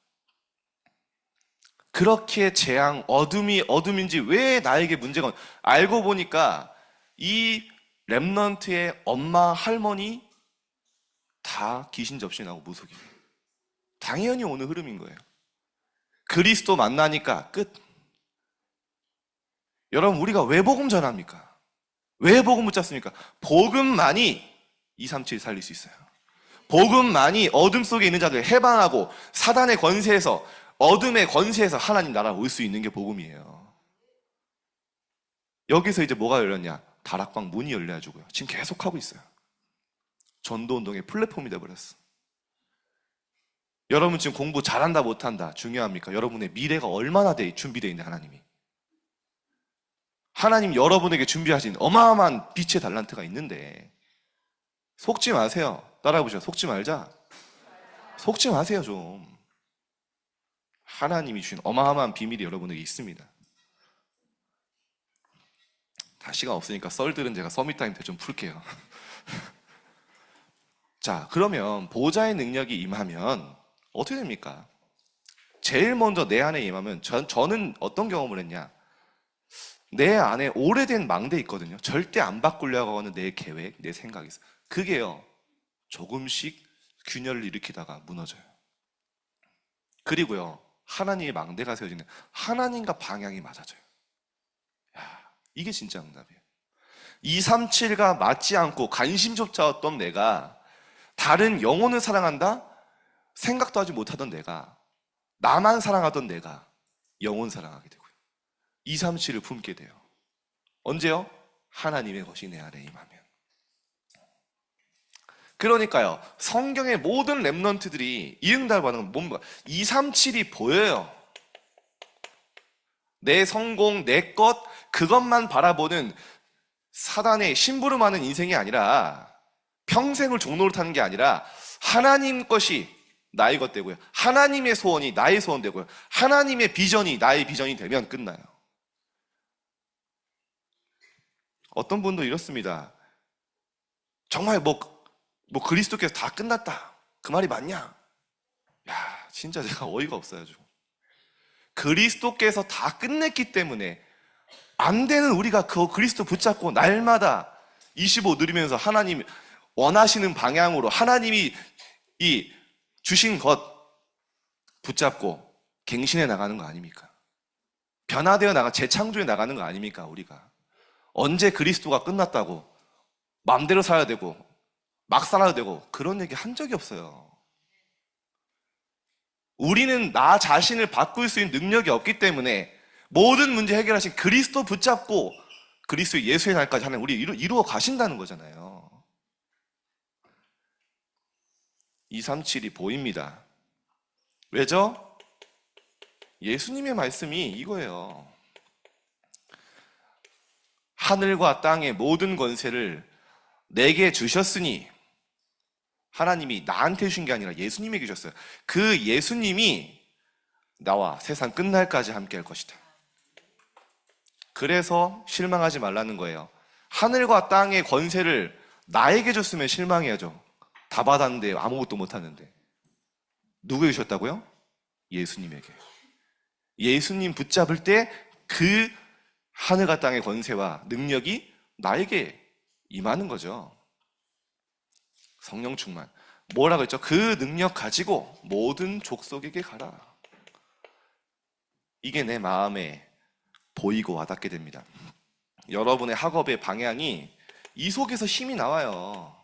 그렇게 재앙, 어둠이 어둠인지 왜 나에게 문제가 알고 보니까 이 랩넌트의 엄마, 할머니 다 귀신 접신하고 무속이에요. 당연히 오는 흐름인 거예요. 그리스도 만나니까 끝. 여러분, 우리가 왜 복음 전합니까? 왜 복음 붙잡습니까? 복음만이 237 살릴 수 있어요. 복음만이 어둠 속에 있는 자들 해방하고 사단의 권세에서, 어둠의 권세에서 하나님 나라 올 수 있는 게 복음이에요. 여기서 이제 뭐가 열렸냐? 다락방 문이 열려가지고요. 지금 계속 하고 있어요. 전도운동의 플랫폼이 돼버렸어. 여러분 지금 공부 잘한다 못한다 중요합니까? 여러분의 미래가 얼마나 준비되어 있는데 하나님 여러분에게 준비하신 어마어마한 빛의 달란트가 있는데 속지 마세요. 따라해보세요. 속지 말자. 속지 마세요 좀. 하나님이 주신 어마어마한 비밀이 여러분에게 있습니다. 다 시간 없으니까 썰들은 제가 서밋타임 때 좀 풀게요. 자, 그러면 보좌의 능력이 임하면 어떻게 됩니까? 제일 먼저 내 안에 임하면 저는 어떤 경험을 했냐? 내 안에 오래된 망대 있거든요. 절대 안 바꾸려고 하는 내 계획, 내 생각이 있어요. 그게요, 조금씩 균열을 일으키다가 무너져요. 그리고요, 하나님의 망대가 세워지는 하나님과 방향이 맞아져요. 야, 이게 진짜 응답이에요. 237가 맞지 않고 관심조차 없던 내가, 다른 영혼을 사랑한다? 생각도 하지 못하던 내가, 나만 사랑하던 내가 영혼 사랑하게 되고요. 237을 품게 돼요. 언제요? 하나님의 것이 내 안에 임하면. 그러니까요, 성경의 모든 랩런트들이 이 응답을 받는 건 뭔가 237이 보여요. 내 성공, 내 것, 그것만 바라보는 사단의 심부름하는 인생이 아니라, 평생을 종로를 타는 게 아니라 하나님 것이 나의 것 되고요, 하나님의 소원이 나의 소원 되고요, 하나님의 비전이 나의 비전이 되면 끝나요. 어떤 분도 이렇습니다. 정말 그리스도께서 다 끝났다, 그 말이 맞냐? 야, 진짜 제가 어이가 없어요. 그리스도께서 다 끝냈기 때문에 안 되는 우리가 그 그리스도 붙잡고 날마다 25 누리면서 하나님 원하시는 방향으로 하나님이 이 주신 것 붙잡고 갱신해 나가는 거 아닙니까? 변화되어 재창조해 나가는 거 아닙니까? 우리가 언제 그리스도가 끝났다고 마음대로 살아야 되고 막 살아야 되고 그런 얘기 한 적이 없어요. 우리는 나 자신을 바꿀 수 있는 능력이 없기 때문에 모든 문제 해결하신 그리스도 붙잡고 그리스도 예수의 날까지 하는 우리 이루어 가신다는 거잖아요. 237이 보입니다. 왜죠? 예수님의 말씀이 이거예요. 하늘과 땅의 모든 권세를 내게 주셨으니, 하나님이 나한테 주신 게 아니라 예수님에게 주셨어요. 그 예수님이 나와 세상 끝날까지 함께 할 것이다. 그래서 실망하지 말라는 거예요. 하늘과 땅의 권세를 나에게 줬으면 실망해야죠. 다 받았는데 아무것도 못하는데. 누구에게 주셨다고요? 예수님에게. 예수님 붙잡을 때 그 하늘과 땅의 권세와 능력이 나에게 임하는 거죠. 성령 충만. 뭐라고 했죠? 그 능력 가지고 모든 족속에게 가라. 이게 내 마음에 보이고 와닿게 됩니다. 여러분의 학업의 방향이 이 속에서 힘이 나와요.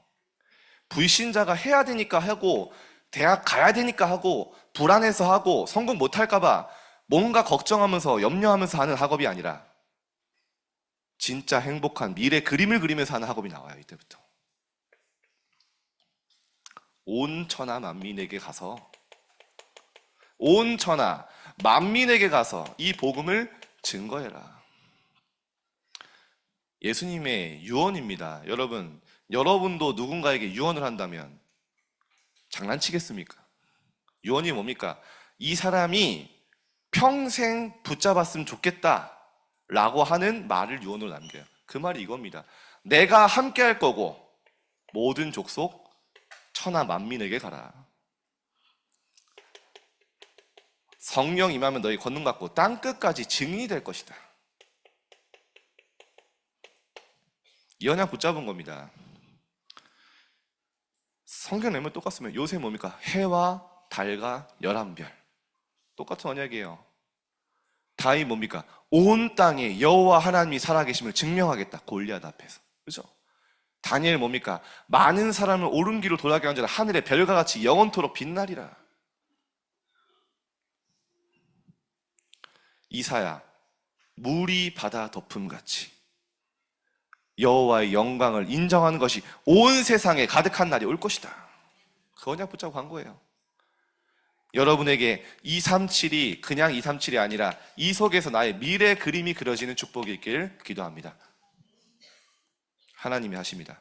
불신자가 해야 되니까 하고, 대학 가야 되니까 하고, 불안해서 하고, 성공 못할까봐 뭔가 걱정하면서 염려하면서 하는 학업이 아니라 진짜 행복한 미래 그림을 그리면서 하는 학업이 나와요. 이때부터 온 천하 만민에게 가서, 온 천하 만민에게 가서 이 복음을 증거해라. 예수님의 유언입니다. 여러분도 누군가에게 유언을 한다면 장난치겠습니까? 유언이 뭡니까? 이 사람이 평생 붙잡았으면 좋겠다 라고 하는 말을 유언으로 남겨요. 그 말이 이겁니다. 내가 함께 할 거고 모든 족속 천하 만민에게 가라. 성령 임하면 너희 권능 받고 땅끝까지 증인이 될 것이다. 이 언약 붙잡은 겁니다. 성경 내면 똑같으면 요새 뭡니까? 해와 달과 11별. 똑같은 언약이에요. 다이 뭡니까? 온 땅에 여호와 하나님이 살아계심을 증명하겠다. 골리앗 앞에서. 그죠? 다니엘 뭡니까? 많은 사람을 옳은 길로 돌아가게 한 자는 하늘의 별과 같이 영원토록 빛나리라. 이사야, 물이 바다 덮음같이 여호와의 영광을 인정하는 것이 온 세상에 가득한 날이 올 것이다. 그 언약 붙잡고 간 거예요. 여러분에게 237이 그냥 237이 아니라 이 속에서 나의 미래 그림이 그려지는 축복이 있길 기도합니다. 하나님이 하십니다.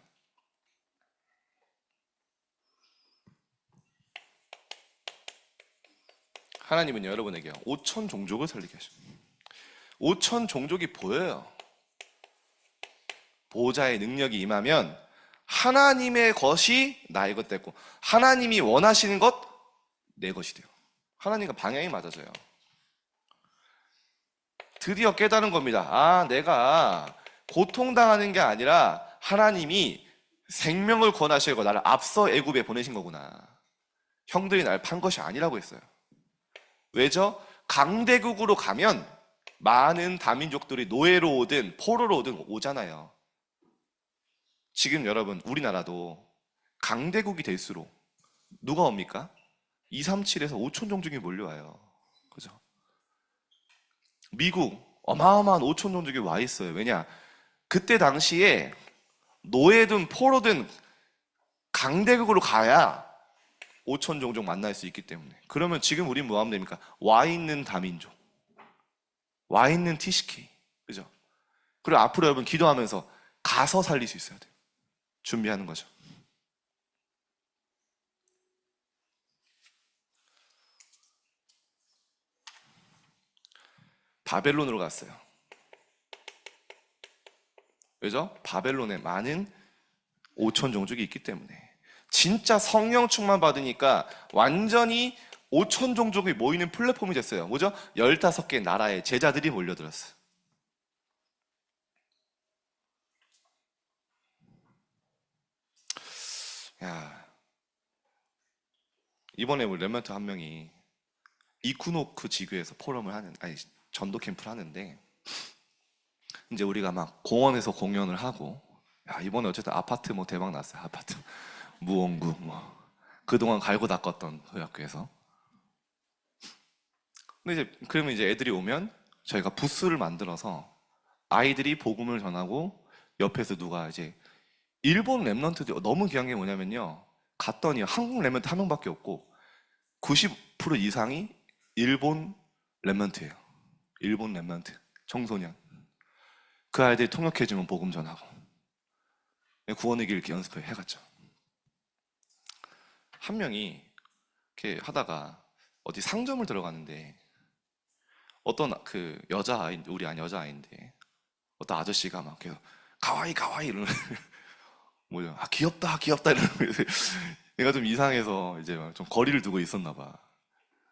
하나님은 여러분에게 5천 종족을 살리게 하십니다. 5천 종족이 보여요. 보호자의 능력이 임하면 하나님의 것이 나의 것 됐고 하나님이 원하시는 것 내 것이 돼요. 하나님과 방향이 맞아져요. 드디어 깨달은 겁니다. 아, 내가 고통당하는 게 아니라 하나님이 생명을 권하시고 나를 앞서 애굽에 보내신 거구나. 형들이 날 판 것이 아니라고 했어요. 왜죠? 강대국으로 가면 많은 다민족들이 노예로 오든 포로로 오든 오잖아요. 지금 여러분 우리나라도 강대국이 될수록 누가 옵니까? 237에서 5천 종족이 몰려와요. 그죠? 미국 어마어마한 5천 종족이 와 있어요. 왜냐? 그때 당시에 노예든 포로든 강대국으로 가야 5천 종족 만날 수 있기 때문에. 그러면 지금 우린 뭐 하면 됩니까? 와 있는 다민족, 와 있는 TCK, 그죠? 그리고 앞으로 여러분 기도하면서 가서 살릴 수 있어야 돼요. 준비하는 거죠. 바벨론으로 갔어요. 왜죠? 바벨론에 많은 5천 종족이 있기 때문에. 진짜 성령 충만 받으니까 완전히 5천 종족이 모이는 플랫폼이 됐어요. 뭐죠? 15개 나라의 제자들이 몰려들었어요. 야, 이번에 우리 랩런트 한 명이 이쿠노크 지교에서 포럼을 하는, 아니 전도 캠프를 하는데 이제 우리가 막 공원에서 공연을 하고, 야, 이번에 어쨌든 아파트 뭐 대박 났어요. 아파트 무원구 뭐 그동안 갈고 닦았던 저희 학교에서. 근데 이제 그러면 이제 애들이 오면 저희가 부스를 만들어서 아이들이 복음을 전하고 옆에서 누가 이제 일본 랩런트들이 너무 귀한 게 뭐냐면요. 갔더니 한국 랩런트 한 명밖에 없고 90% 이상이 일본 랩런트예요. 일본 랩런트 청소년. 그 아이들이 통역해주면 복음 전하고 구원의 길 이렇게 연습해 해갔죠. 한 명이 이렇게 하다가 어디 상점을 들어가는데 어떤 그 여자아이, 우리 아니 여자아이인데 어떤 아저씨가 막 계속 가와이 가와이 이러는 뭐죠? 아 귀엽다 귀엽다 이러는 얘가 좀 이상해서 이제 좀 거리를 두고 있었나 봐.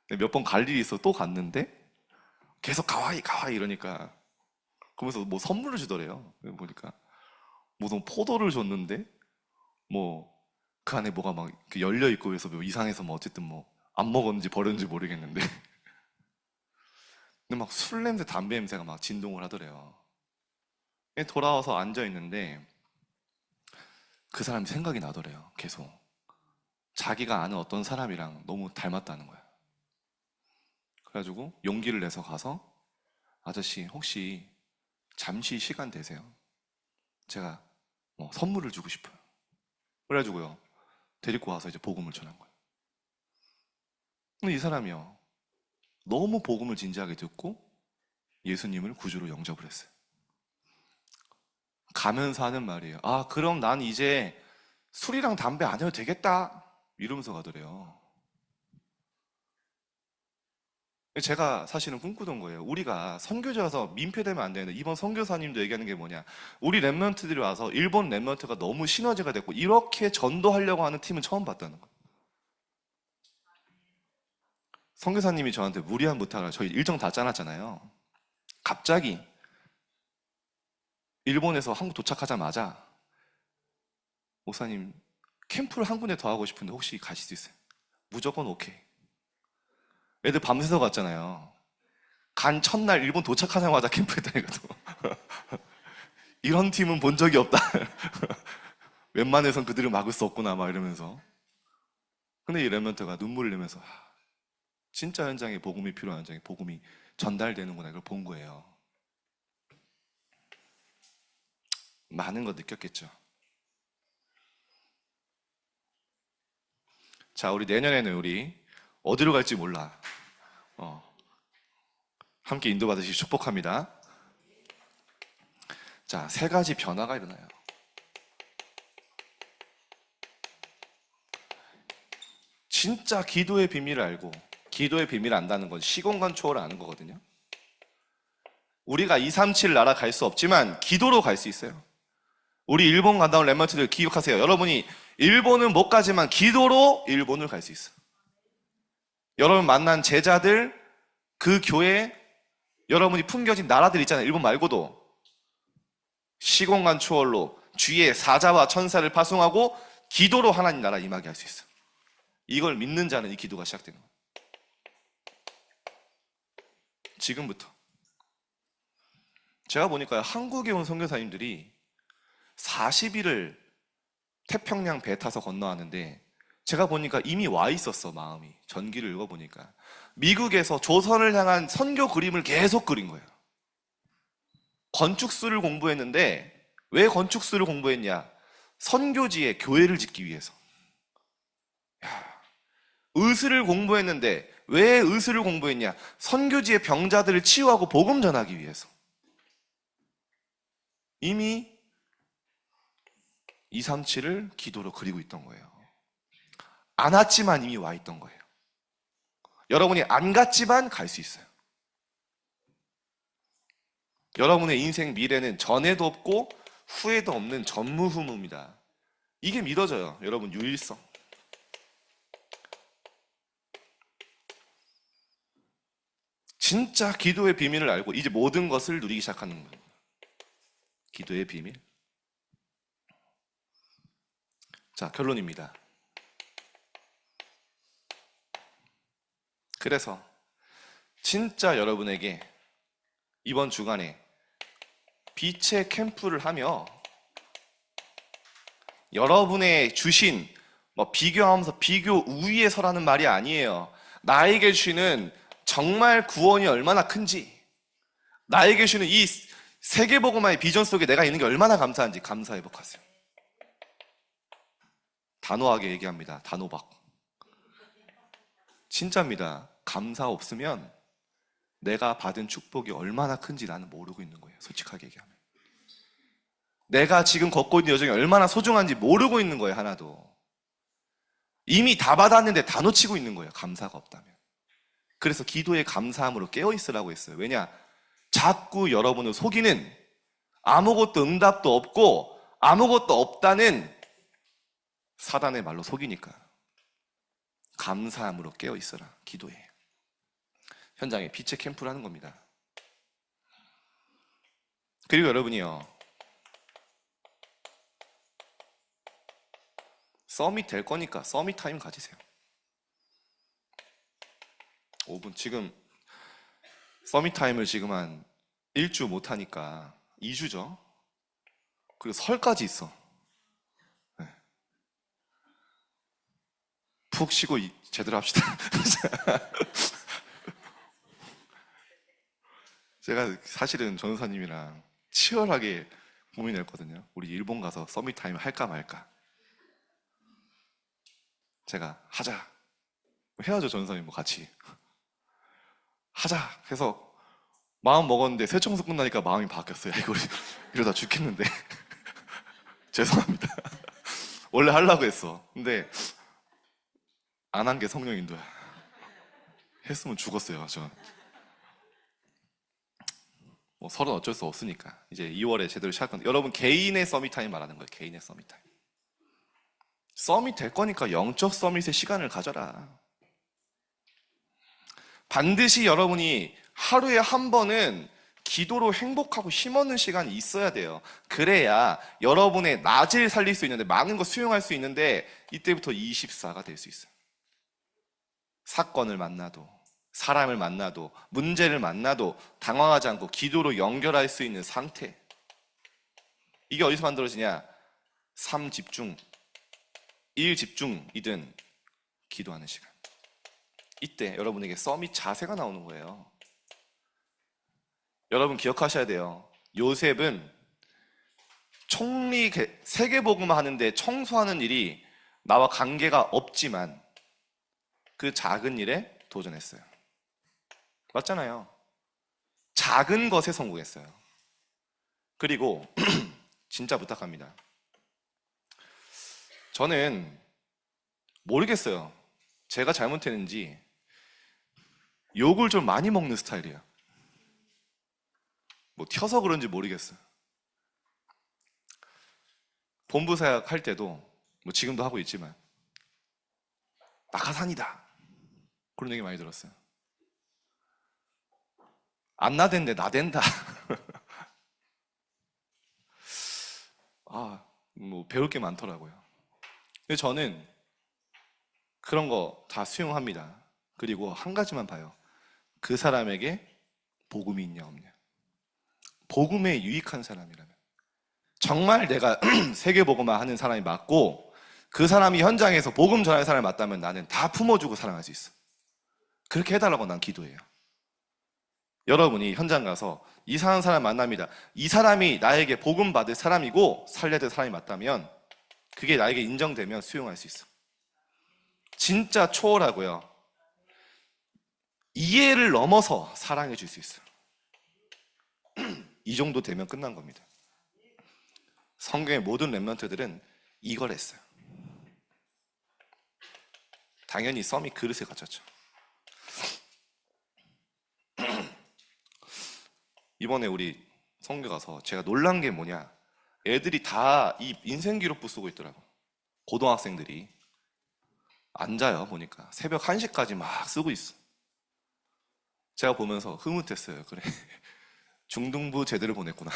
몇 번 갈 일이 있어 또 갔는데 계속 가와이 가와이 이러니까 그러면서 뭐 선물을 주더래요. 보니까 무슨 포도를 줬는데 뭐 그 안에 뭐가 막 열려 있고 그래서 뭐 이상해서 뭐 어쨌든 뭐 안 먹었는지 버렸는지 모르겠는데 근데 막 술 냄새, 담배 냄새가 막 진동을 하더래요. 돌아와서 앉아 있는데 그 사람이 생각이 나더래요. 계속 자기가 아는 어떤 사람이랑 너무 닮았다는 거야. 그래가지고 용기를 내서 가서 아저씨 혹시 잠시 시간 되세요? 제가 뭐 선물을 주고 싶어요. 그래가지고요 데리고 와서 이제 복음을 전한 거예요. 근데 이 사람이요 너무 복음을 진지하게 듣고 예수님을 구주로 영접을 했어요. 가면서 하는 말이에요. 아 그럼 난 이제 술이랑 담배 안 해도 되겠다 이러면서 가더래요. 제가 사실은 꿈꾸던 거예요. 우리가 선교지 와서 민폐되면 안 되는데 이번 선교사님도 얘기하는 게 뭐냐, 우리 랩런트들이 와서 일본 랩런트가 너무 시너지가 됐고 이렇게 전도하려고 하는 팀은 처음 봤다는 거예요. 선교사님이 저한테 무리한 부탁을, 저희 일정 다 짜놨잖아요. 갑자기 일본에서 한국 도착하자마자 목사님 캠프를 한 군데 더 하고 싶은데 혹시 가실 수 있어요? 무조건 오케이. 애들 밤새서 갔잖아요. 간 첫날 일본 도착하자마자 캠프했다니까도. 이런 팀은 본 적이 없다. 웬만해선 그들을 막을 수 없구나 막 이러면서. 근데 이 렘넌트가 눈물을 흘리면서 진짜 현장에 복음이 필요한 현장에 복음이 전달되는구나 이걸 본 거예요. 많은 거 느꼈겠죠. 자, 우리 내년에는 우리 어디로 갈지 몰라. 함께 인도받으시 축복합니다. 자, 세 가지 변화가 일어나요. 진짜 기도의 비밀을 알고, 기도의 비밀을 안다는 건 시공간 초월을 아는 거거든요. 우리가 237 나라 갈 수 없지만 기도로 갈 수 있어요. 우리 일본 갔다 온 렘넌트들 기억하세요. 여러분이 일본은 못 가지만 기도로 일본을 갈 수 있어요. 여러분 만난 제자들, 그 교회, 여러분이 품겨진 나라들 있잖아요. 일본 말고도 시공간 초월로 주위에 사자와 천사를 파송하고 기도로 하나님 나라 임하게 할 수 있어요. 이걸 믿는 자는 이 기도가 시작되는 거예요. 지금부터. 제가 보니까 한국에 온 선교사님들이 40일을 태평양 배 타서 건너왔는데 제가 보니까 이미 와 있었어, 마음이. 전기를 읽어보니까 미국에서 조선을 향한 선교 그림을 계속 그린 거예요. 건축술을 공부했는데 왜 건축술을 공부했냐? 선교지에 교회를 짓기 위해서. 의술을 공부했는데 왜 의술을 공부했냐? 선교지의 병자들을 치유하고 복음 전하기 위해서. 이미 237을 기도로 그리고 있던 거예요. 안 왔지만 이미 와 있던 거예요. 여러분이 안 갔지만 갈 수 있어요. 여러분의 인생 미래는 전에도 없고 후에도 없는 전무후무입니다. 이게 믿어져요. 여러분 유일성. 진짜 기도의 비밀을 알고 이제 모든 것을 누리기 시작하는 거예요. 기도의 비밀. 자, 결론입니다. 그래서 진짜 여러분에게 이번 주간에 빛의 캠프를 하며 여러분의 주신 비교하면서 비교 우위에 서라는 말이 아니에요. 나에게 주시는 정말 구원이 얼마나 큰지, 나에게 주시는 이 세계복음화의 비전 속에 내가 있는 게 얼마나 감사한지 감사 회복하세요. 단호하게 얘기합니다. 단호박. 진짜입니다. 감사 없으면 내가 받은 축복이 얼마나 큰지 나는 모르고 있는 거예요. 솔직하게 얘기하면. 내가 지금 걷고 있는 여정이 얼마나 소중한지 모르고 있는 거예요. 하나도. 이미 다 받았는데 다 놓치고 있는 거예요. 감사가 없다면. 그래서 기도의 감사함으로 깨어있으라고 했어요. 왜냐? 자꾸 여러분을 속이는, 아무것도 응답도 없고 아무것도 없다는 사단의 말로 속이니까 감사함으로 깨어있어라. 기도해. 현장에 빛의 캠프를 하는 겁니다. 그리고 여러분이요, 서밋 될 거니까 서밋 타임 가지세요. 5분. 지금 서밋 타임을 지금 한 1주 못하니까 2주죠. 그리고 설까지 있어. 네. 푹 쉬고 제대로 합시다. 제가 사실은 전우사님이랑 치열하게 고민했거든요. 우리 일본 가서 서밋 타임 할까 말까. 제가 하자. 해야죠, 전우사님 뭐 같이. 하자 해서 마음 먹었는데 세청소 끝나니까 마음이 바뀌었어요. 이거 이러다 죽겠는데. 죄송합니다. 원래 하려고 했어. 근데 안 한 게 성령 인도야. 했으면 죽었어요. 저. 뭐 서른 어쩔 수 없으니까 이제 2월에 제대로 시작하는데, 여러분 개인의 서밋 타임 말하는 거예요. 개인의 서밋 타임. 서밋 될 거니까 영적 서밋의 시간을 가져라. 반드시 여러분이 하루에 한 번은 기도로 행복하고 힘없는 시간이 있어야 돼요. 그래야 여러분의 낮을 살릴 수 있는데, 많은 거 수용할 수 있는데, 이때부터 24가 될 수 있어요. 사건을 만나도, 사람을 만나도 문제를 만나도 당황하지 않고 기도로 연결할 수 있는 상태. 이게 어디서 만들어지냐? 3집중, 1집중이든 기도하는 시간. 이때 여러분에게 서밋 자세가 나오는 거예요. 여러분 기억하셔야 돼요. 요셉은 총리 세계복음화 하는데 청소하는 일이 나와 관계가 없지만 그 작은 일에 도전했어요. 맞잖아요. 작은 것에 성공했어요. 그리고 진짜 부탁합니다. 저는 모르겠어요. 제가 잘못했는지 욕을 좀 많이 먹는 스타일이에요. 뭐 튀어서 그런지 모르겠어요. 본부사역 할 때도 뭐 지금도 하고 있지만 낙하산이다 그런 얘기 많이 들었어요. 안 나댄데 나댄다. 뭐 배울 게 많더라고요. 근데 저는 그런 거 다 수용합니다. 그리고 한 가지만 봐요. 그 사람에게 복음이 있냐 없냐. 복음에 유익한 사람이라면, 정말 내가 세계복음화 하는 사람이 맞고 그 사람이 현장에서 복음 전하는 사람이 맞다면 나는 다 품어주고 사랑할 수 있어. 그렇게 해달라고 난 기도해요. 여러분이 현장 가서 이상한 사람 만납니다. 이 사람이 나에게 복음 받을 사람이고 살려야 될 사람이 맞다면 그게 나에게 인정되면 수용할 수 있어. 진짜 초월하고요. 이해를 넘어서 사랑해 줄 수 있어요. 이 정도 되면 끝난 겁니다. 성경의 모든 렘넌트들은 이걸 했어요. 당연히 썸이 그릇에 갇혔죠. 이번에 우리 성교 가서 제가 놀란 게 뭐냐, 애들이 다 이 인생 기록부 쓰고 있더라고. 고등학생들이 앉아요. 보니까 새벽 1시까지 막 쓰고 있어. 제가 보면서 흐뭇했어요. 그래, 중등부 제대로 보냈구나.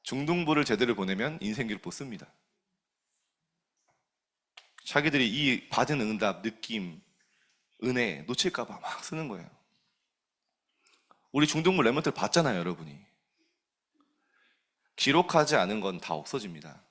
중등부를 제대로 보내면 인생 기록부 씁니다. 자기들이 이 받은 응답, 느낌, 은혜 놓칠까봐 막 쓰는 거예요. 우리 중등부 렘넌트를 봤잖아요, 여러분이. 기록하지 않은 건 다 없어집니다.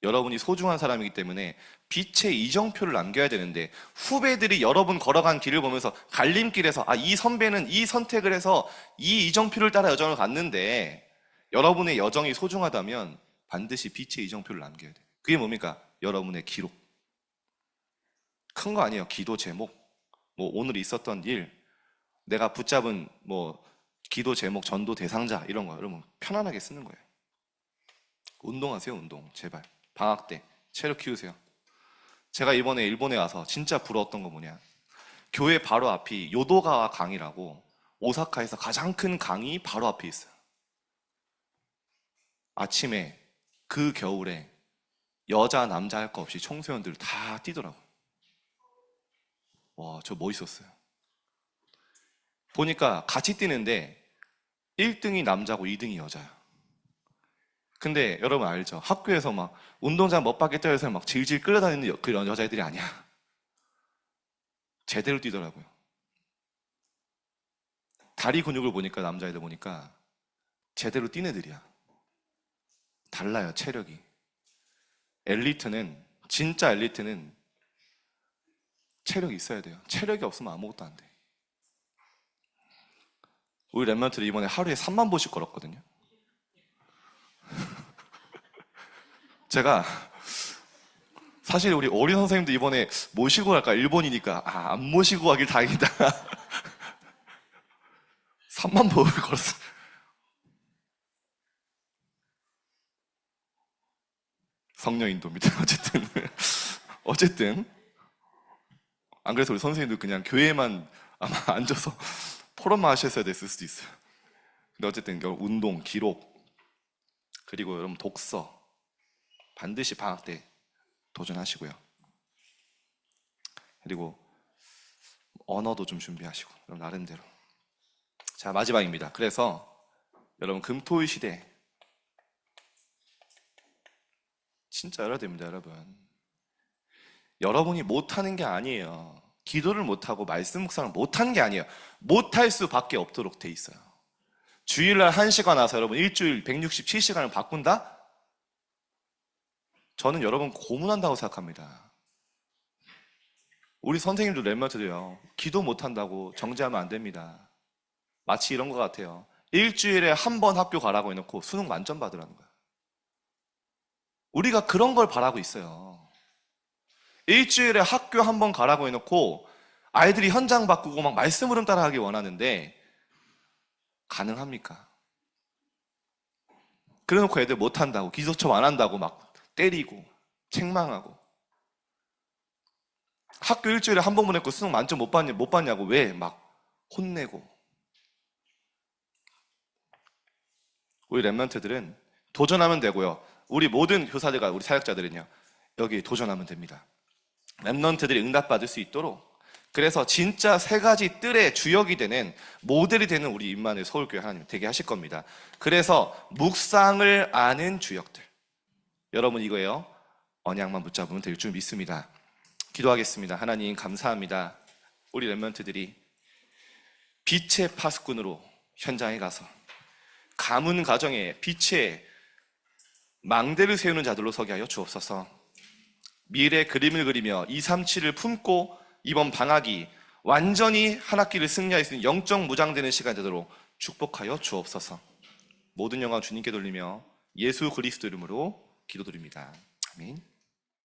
여러분이 소중한 사람이기 때문에 빛의 이정표를 남겨야 되는데, 후배들이 여러분 걸어간 길을 보면서 갈림길에서 이 선배는 이 선택을 해서 이 이정표를 따라 여정을 갔는데, 여러분의 여정이 소중하다면 반드시 빛의 이정표를 남겨야 돼요. 그게 뭡니까? 여러분의 기록. 큰 거 아니에요. 기도 제목, 뭐 오늘 있었던 일, 내가 붙잡은 뭐 기도 제목, 전도 대상자, 이런 거 여러분 편안하게 쓰는 거예요. 운동하세요. 운동 제발. 방학 때 체력 키우세요. 제가 이번에 일본에 와서 진짜 부러웠던 거 뭐냐, 교회 바로 앞이 요도가와 강이라고 오사카에서 가장 큰 강이 바로 앞에 있어요. 아침에 그 겨울에 여자 남자 할 거 없이 청소년들 다 뛰더라고요. 와, 저 멋있었어요. 보니까 같이 뛰는데 1등이 남자고 2등이 여자야. 근데 여러분 알죠? 학교에서 막 운동장 멋밖에 뛰어서 막 질질 끌어다니는 그런 여자애들이 아니야. 제대로 뛰더라고요. 다리 근육을 보니까, 남자애들 보니까 제대로 뛰는 애들이야. 달라요, 체력이. 엘리트는, 진짜 엘리트는 체력이 있어야 돼요. 체력이 없으면 아무것도 안 돼. 우리 랩런트들이 이번에 하루에 3만 보씩 걸었거든요. 제가 사실 우리 어린 선생님도 이번에 모시고 갈까, 일본이니까 안 모시고 가길 다행이다. 3만 보를 걸었어. 성령 인도입니다. 어쨌든 안 그래서 우리 선생님도 그냥 교회만 아마 앉아서 토론만 하셨어야 됐을 수도 있어요. 근데 어쨌든 운동, 기록, 그리고 여러분 독서 반드시 방학 때 도전하시고요. 그리고 언어도 좀 준비하시고, 그럼 나름대로. 자, 마지막입니다. 그래서 여러분 금토일 시대 진짜 열어야 됩니다, 여러분. 여러분이 못하는 게 아니에요. 기도를 못하고 말씀 묵상을 못한 게 아니에요. 못할 수밖에 없도록 돼 있어요. 주일날 1시간 와서 여러분 일주일 167시간을 바꾼다? 저는 여러분 고문한다고 생각합니다. 우리 선생님들 랩런트도요. 기도 못한다고 정지하면 안 됩니다. 마치 이런 것 같아요. 일주일에 한 번 학교 가라고 해놓고 수능 만점 받으라는 거예요. 우리가 그런 걸 바라고 있어요. 일주일에 학교 한 번 가라고 해놓고 아이들이 현장 바꾸고 막 말씀 흐름 따라하기 원하는데 가능합니까? 그래놓고 애들 못한다고 기소처 안 한다고 막 때리고 책망하고 학교 일주일에 한 번 보냈고 수능 만점 못 받냐고 왜 막 혼내고. 우리 랩런트들은 도전하면 되고요. 우리 모든 교사들과 우리 사역자들은요. 여기 도전하면 됩니다. 랩런트들이 응답받을 수 있도록 그래서 진짜 세 가지 뜰의 주역이 되는 모델이 되는 우리 임마누엘 서울교회 하나님 되게 하실 겁니다. 그래서 묵상을 아는 주역들 여러분 이거예요. 언약만 붙잡으면 될 줄 믿습니다. 기도하겠습니다. 하나님 감사합니다. 우리 랩런트들이 빛의 파수꾼으로 현장에 가서 가문 가정에 빛의 망대를 세우는 자들로 서게 하여 주옵소서. 미래 그림을 그리며 237을 품고 이번 방학이 완전히 한 학기를 승리할 수 있는 영적 무장되는 시간 되도록 축복하여 주옵소서. 모든 영광 주님께 돌리며 예수 그리스도 이름으로 기도드립니다. 아멘.